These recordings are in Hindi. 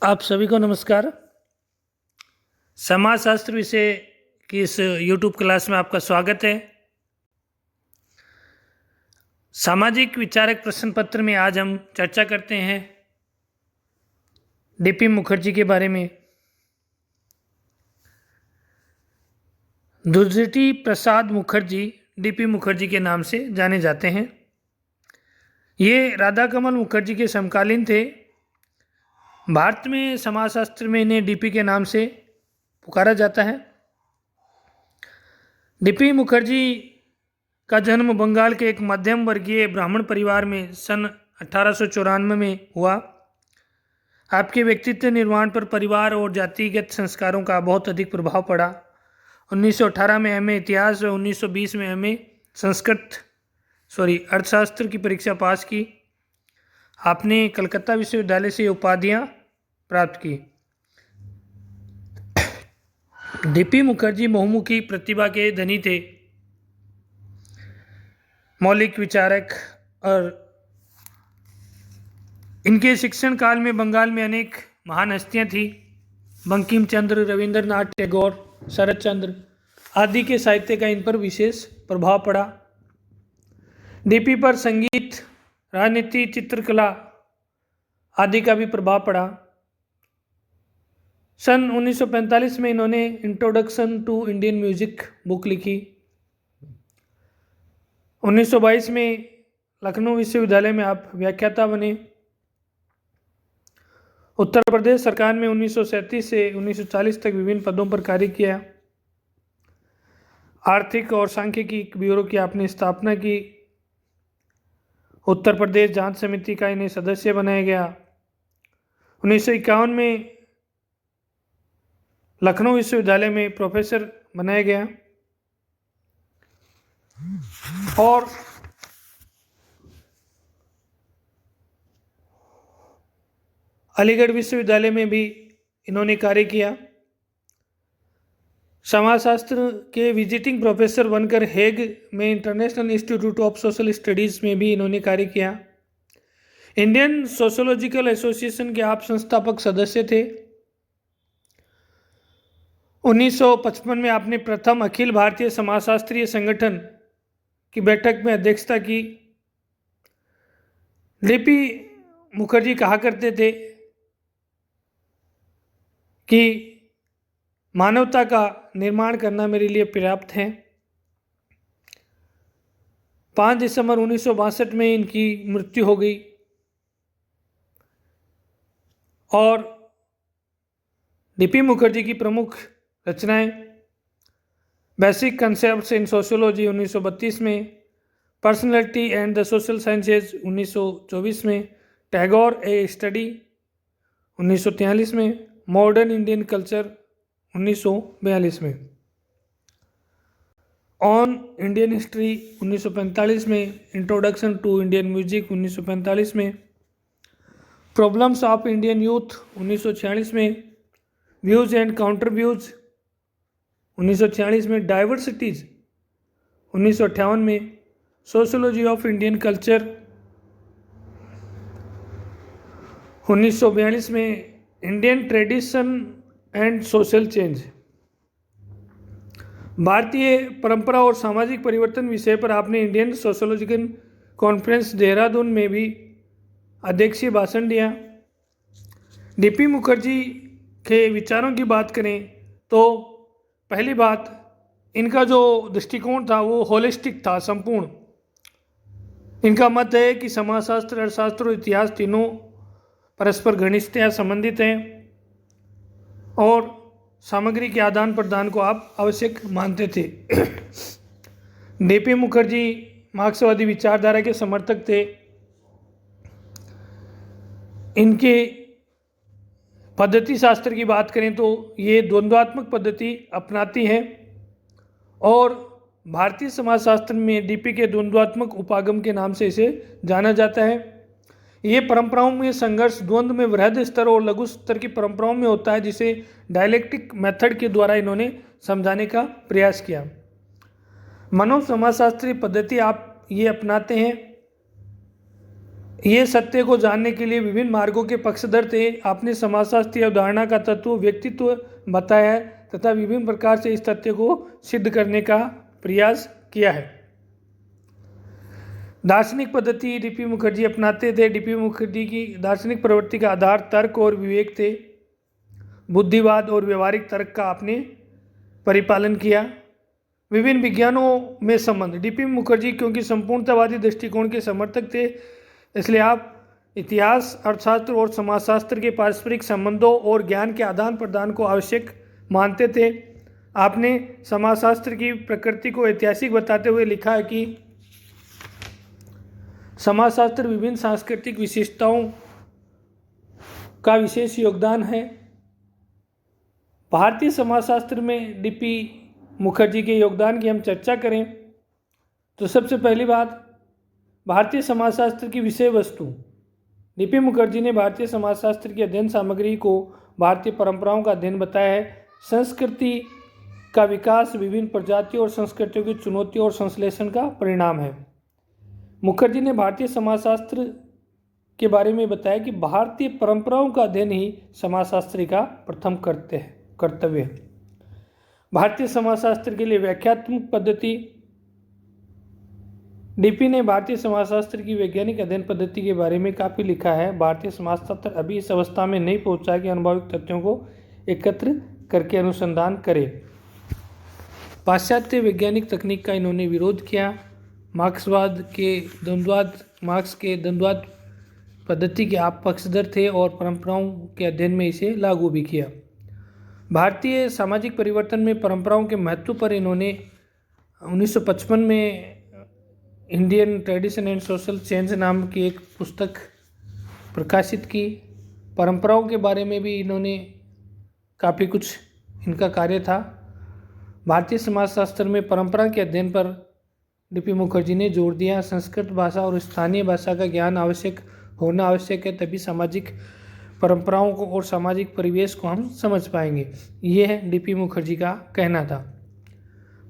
आप सभी को नमस्कार। समाजशास्त्र विषय की इस YouTube क्लास में आपका स्वागत है। सामाजिक विचारक प्रश्न पत्र में आज हम चर्चा करते हैं डीपी मुखर्जी के बारे में। दुर्जटी प्रसाद मुखर्जी डीपी मुखर्जी के नाम से जाने जाते हैं। ये राधा कमल मुखर्जी के समकालीन थे। भारत में समाजशास्त्र में इन्हें डीपी के नाम से पुकारा जाता है। डीपी मुखर्जी का जन्म बंगाल के एक मध्यम वर्गीय ब्राह्मण परिवार में सन 1894 में हुआ। आपके व्यक्तित्व निर्माण पर परिवार और जातिगत संस्कारों का बहुत अधिक प्रभाव पड़ा। 1918 में एमए इतिहास और 1920 में एमए अर्थशास्त्र की परीक्षा पास की। आपने कलकत्ता विश्वविद्यालय से उपाधियां प्राप्त की। डीपी मुखर्जी बहुमुखी प्रतिभा के धनी थे, मौलिक विचारक, और इनके शिक्षण काल में बंगाल में अनेक महान हस्तियां थी। बंकिम चंद्र, रविंद्रनाथ टैगोर, शरद चंद्र आदि के साहित्य का इन पर विशेष प्रभाव पड़ा। डीपी पर संगीत, राजनीति, चित्रकला आदि का भी प्रभाव पड़ा। सन 1945 में इन्होंने introduction to Indian music book लिखी। 1922 में लखनऊ विश्वविद्यालय में आप व्याख्याता बने। उत्तर प्रदेश सरकार में 1937 से 1940 तक विभिन्न पदों पर कार्य किया। आर्थिक और सांख्यिकी ब्यूरो की आपने स्थापना की। उत्तर प्रदेश जांच समिति का इन्हें सदस्य बनाया गया। 1951 में लखनऊ विश्वविद्यालय में प्रोफेसर बनाया गया और अलीगढ़ विश्वविद्यालय में भी इन्होंने कार्य किया। समाजशास्त्र के विजिटिंग प्रोफेसर बनकर हेग में international institute of social studies में भी इन्होंने कार्य किया। इंडियन सोशोलॉजिकल एसोसिएशन के आप संस्थापक सदस्य थे। 1955 में आपने प्रथम अखिल भारतीय समाजशास्त्रीय संगठन की बैठक में अध्यक्षता की। डीपी मुखर्जी कहा करते थे कि मानवता का निर्माण करना मेरे लिए पर्याप्त है। 5 दिसंबर 1962 में इनकी मृत्यु हो गई और डीपी मुखर्जी की प्रमुख रचनाएं बेसिक कंसेप्ट्स इन सोशियोलॉजी 1932 में, personality and the social sciences 1924 में, टैगोर ए स्टडी 1943 में, मॉडर्न इंडियन कल्चर 1942 में, ऑन इंडियन हिस्ट्री 1945 में, इंट्रोडक्शन टू इंडियन म्यूजिक 1945 में, प्रॉब्लम्स ऑफ इंडियन यूथ 1946 में, व्यूज़ एंड काउंटर व्यूज़ 1946 में, डाइवर्सिटीज़ 1958 में, सोशियोलॉजी ऑफ इंडियन कल्चर 1942 में, Indian tradition and social change, भारतीय परंपरा और सामाजिक परिवर्तन विषय पर आपने इंडियन सोशोलॉजिकल कॉन्फ्रेंस देहरादून में भी अध्यक्षीय भाषण दिया। डीपी मुखर्जी के विचारों की बात करें तो पहली बात, इनका जो दृष्टिकोण था वो होलिस्टिक था, संपूर्ण। इनका मत है कि समाजशास्त्र, अर्थशास्त्र और इतिहास तीनों परस्पर घनिष्ठतया संबंधित हैं और सामग्री के आदान प्रदान को आप आवश्यक मानते थे। डीपी मुखर्जी मार्क्सवादी विचारधारा के समर्थक थे। इनके पद्धति शास्त्र की बात करें तो ये द्वंद्वात्मक पद्धति अपनाती हैं और भारतीय समाजशास्त्र में डीपी के द्वंद्वात्मक उपागम के नाम से इसे जाना जाता है। ये परंपराओं में संघर्ष द्वंद्व में वृहद स्तर और लघु स्तर की परंपराओं में होता है, जिसे डायलेक्टिक मेथड के द्वारा इन्होंने समझाने का प्रयास किया। मनोसमाजशास्त्री पद्धति आप ये अपनाते हैं। ये सत्य को जानने के लिए विभिन्न मार्गों के पक्षधर थे। आपने समाजशास्त्रीय अवधारणा का तत्व व्यक्तित्व बताया है तथा विभिन्न प्रकार से इस तथ्य को सिद्ध करने का प्रयास किया है। दार्शनिक पद्धति डीपी मुखर्जी अपनाते थे। डीपी मुखर्जी की दार्शनिक प्रवृत्ति का आधार तर्क और विवेक थे। बुद्धिवाद और व्यवहारिक तर्क का आपने परिपालन किया। विभिन्न विज्ञानों में संबंध डीपी मुखर्जी क्योंकि संपूर्णतावादी दृष्टिकोण के समर्थक थे, इसलिए आप इतिहास, अर्थशास्त्र और समाजशास्त्र के पारस्परिक संबंधों और ज्ञान के आदान प्रदान को आवश्यक मानते थे। आपने समाजशास्त्र की प्रकृति को ऐतिहासिक बताते हुए लिखा है कि समाजशास्त्र विभिन्न सांस्कृतिक विशेषताओं का विशेष योगदान है। भारतीय समाजशास्त्र में डीपी मुखर्जी के योगदान की हम चर्चा करें तो सबसे पहली बात, भारतीय समाजशास्त्र की विषय वस्तु। डीपी मुखर्जी ने भारतीय समाजशास्त्र की अध्ययन सामग्री को भारतीय परंपराओं का अध्ययन बताया है। संस्कृति का विकास विभिन्न प्रजातियों और संस्कृतियों की चुनौतियों और संश्लेषण का परिणाम है। मुखर्जी ने भारतीय समाजशास्त्र के बारे में बताया कि भारतीय परंपराओं का अध्ययन ही समाजशास्त्री का प्रथम कर्तव्य है। भारतीय समाजशास्त्र के लिए व्याख्यात्मक पद्धति। डीपी ने भारतीय समाजशास्त्र की वैज्ञानिक अध्ययन पद्धति के बारे में काफ़ी लिखा है। भारतीय समाजशास्त्र अभी इस अवस्था में नहीं पहुंचा कि अनुभविक तथ्यों को एकत्र करके अनुसंधान करे। पाश्चात्य वैज्ञानिक तकनीक का इन्होंने विरोध किया। मार्क्स के द्वंद्ववाद पद्धति के आप पक्षधर थे और परंपराओं के अध्ययन में इसे लागू भी किया। भारतीय सामाजिक परिवर्तन में परंपराओं के महत्व पर इन्होंने 1955 में Indian tradition and social change नाम की एक पुस्तक प्रकाशित की। परंपराओं के बारे में भी इन्होंने काफ़ी कुछ इनका कार्य था। भारतीय समाजशास्त्र में परंपरा के अध्ययन पर डीपी मुखर्जी ने जोर दिया। संस्कृत भाषा और स्थानीय भाषा का ज्ञान होना आवश्यक है, तभी सामाजिक परंपराओं को और सामाजिक परिवेश को हम समझ पाएंगे। यह डीपी मुखर्जी का कहना था।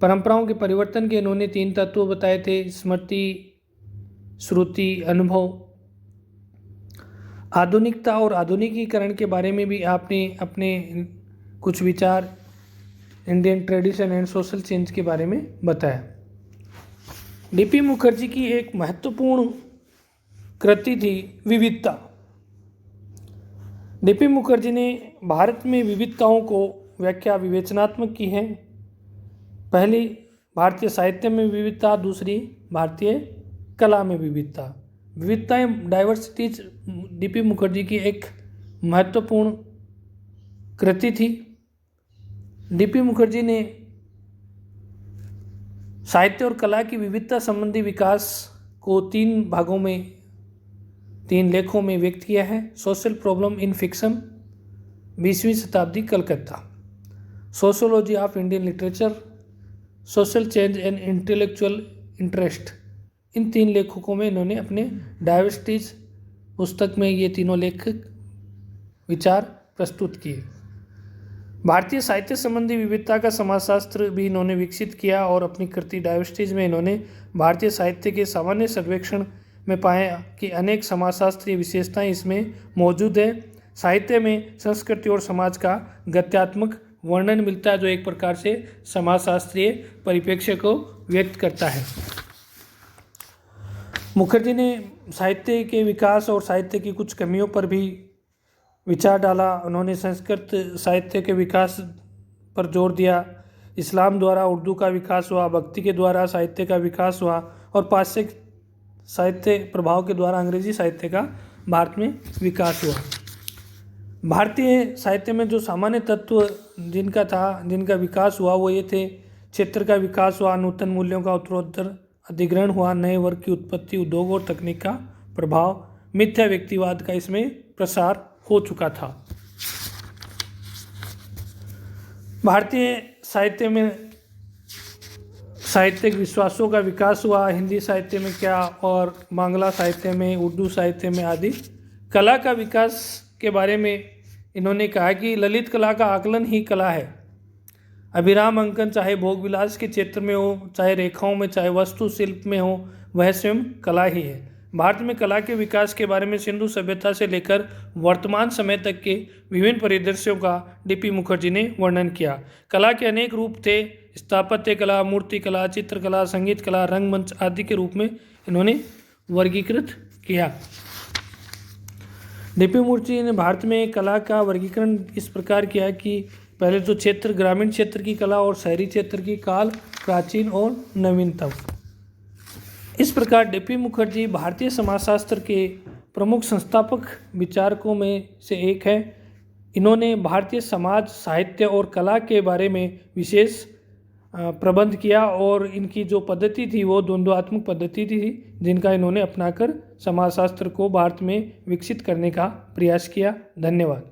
परंपराओं के परिवर्तन के इन्होंने 3 तत्व बताए थे: स्मृति, श्रुति, अनुभव। आधुनिकता और आधुनिकीकरण के बारे में भी आपने अपने कुछ विचार Indian tradition and social change के बारे में बताया। डीपी मुखर्जी की एक महत्वपूर्ण कृति थी विविधता। डीपी मुखर्जी ने भारत में विविधताओं को व्याख्या विवेचनात्मक की है। पहली भारतीय साहित्य में विविधता, दूसरी भारतीय कला में विविधता। विविधताएं, डाइवर्सिटीज डीपी मुखर्जी की एक महत्वपूर्ण कृति थी। डीपी मुखर्जी ने साहित्य और कला की विविधता संबंधी विकास को 3 भागों में, 3 लेखों में व्यक्त किया है। सोशल प्रॉब्लम इन फिक्शन, 20वीं शताब्दी Calcutta. Sociology of Indian literature, social change and intellectual interest. इन 3 लेखकों में इन्होंने अपने डाइवर्सिटीज पुस्तक में ये तीनों लेखक विचार प्रस्तुत किए। भारतीय साहित्य संबंधी विविधता का समाजशास्त्र भी इन्होंने विकसित किया और अपनी कृति डाइवर्सिटीज में इन्होंने भारतीय साहित्य के सामान्य सर्वेक्षण में पाया कि अनेक समाजशास्त्रीय विशेषताएं इसमें मौजूद है। साहित्य में संस्कृति और समाज का गत्यात्मक वर्णन मिलता है, जो एक प्रकार से समाजशास्त्रीय परिप्रेक्ष्य को व्यक्त करता है। मुखर्जी ने साहित्य के विकास और साहित्य की कुछ कमियों पर भी विचार डाला। उन्होंने संस्कृत साहित्य के विकास पर जोर दिया। इस्लाम द्वारा उर्दू का विकास हुआ, भक्ति के द्वारा साहित्य का विकास हुआ और पाश्चात्य साहित्य प्रभाव के द्वारा अंग्रेजी साहित्य का भारत में विकास हुआ। भारतीय साहित्य में जो सामान्य तत्व जिनका विकास हुआ वो ये थे: क्षेत्र का विकास हुआ, नूतन मूल्यों का उत्तरोत्तर अधिग्रहण हुआ, नए वर्ग की उत्पत्ति, उद्योग और तकनीक का प्रभाव, मिथ्या व्यक्तिवाद का इसमें प्रसार हो चुका था। भारतीय साहित्य में साहित्यिक विश्वासों का विकास हुआ, हिंदी साहित्य में क्या और बांग्ला साहित्य में, उर्दू साहित्य में आदि। कला का विकास के बारे में इन्होंने कहा कि ललित कला का आकलन ही कला है। अभिराम अंकन चाहे भोग विलास के क्षेत्र में हो, चाहे रेखाओं में, चाहे वस्तु शिल्प में हो, वह स्वयं कला ही है। भारत में कला के विकास के बारे में सिंधु सभ्यता से लेकर वर्तमान समय तक के विभिन्न परिदृश्यों का डीपी मुखर्जी ने वर्णन किया। कला के अनेक रूप थे, स्थापत्य कला, मूर्ति कला, चित्रकला, संगीत कला, रंगमंच आदि के रूप में इन्होंने वर्गीकृत किया। डीपी मुखर्जी ने भारत में कला का वर्गीकरण इस प्रकार किया कि पहले तो क्षेत्र, ग्रामीण क्षेत्र की कला और शहरी क्षेत्र की काल, प्राचीन और नवीनतम। इस प्रकार डीपी मुखर्जी भारतीय समाजशास्त्र के प्रमुख संस्थापक विचारकों में से एक है। इन्होंने भारतीय समाज, साहित्य और कला के बारे में विशेष प्रबंध किया और इनकी जो पद्धति थी वो द्वंद्वात्मक पद्धति थी, जिनका इन्होंने अपनाकर समाजशास्त्र को भारत में विकसित करने का प्रयास किया। धन्यवाद।